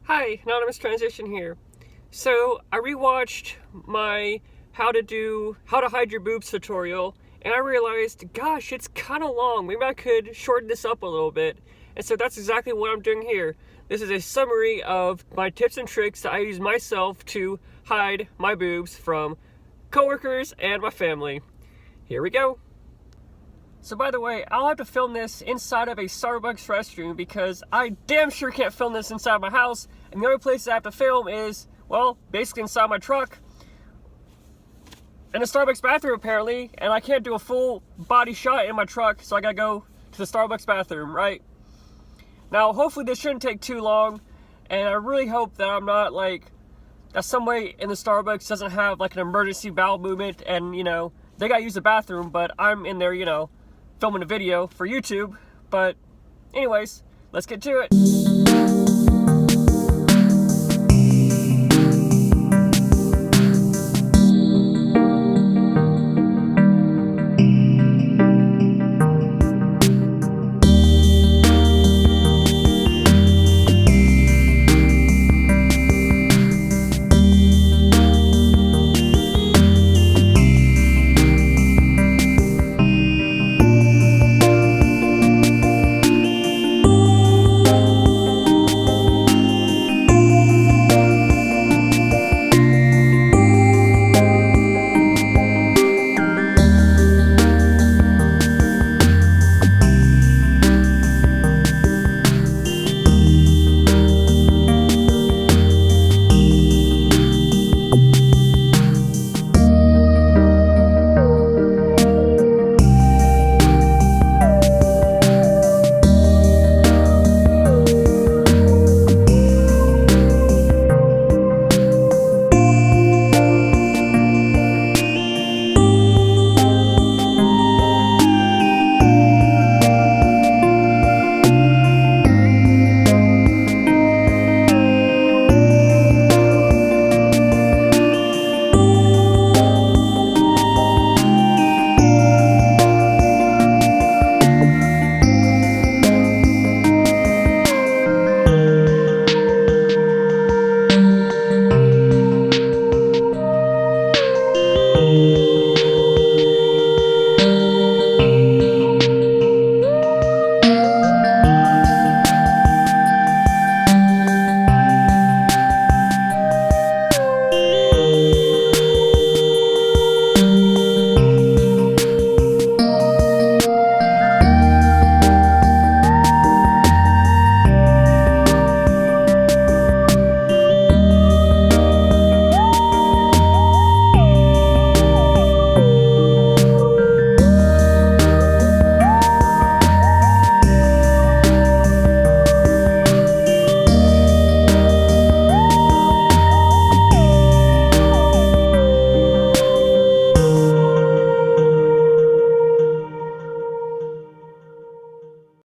Hi, Anonymous Transition here. So I rewatched my how to hide your boobs tutorial, and I realized, gosh, it's kind of long. Maybe I could shorten this up a little bit. And so that's exactly what I'm doing here. This is a summary of my tips and tricks that I use myself to hide my boobs from coworkers and my family. Here we go. So by the way, I'll have to film this inside of a Starbucks restroom because I damn sure can't film this inside my house, and the only place I have to film is, well, basically inside my truck, in a Starbucks bathroom apparently, and I can't do a full body shot in my truck, so I gotta go to the Starbucks bathroom, right? Now, hopefully this shouldn't take too long, and I really hope that I'm not that somebody in the Starbucks doesn't have like an emergency bowel movement and, they gotta use the bathroom, but I'm in there, filming a video for YouTube. But anyways, let's get to it.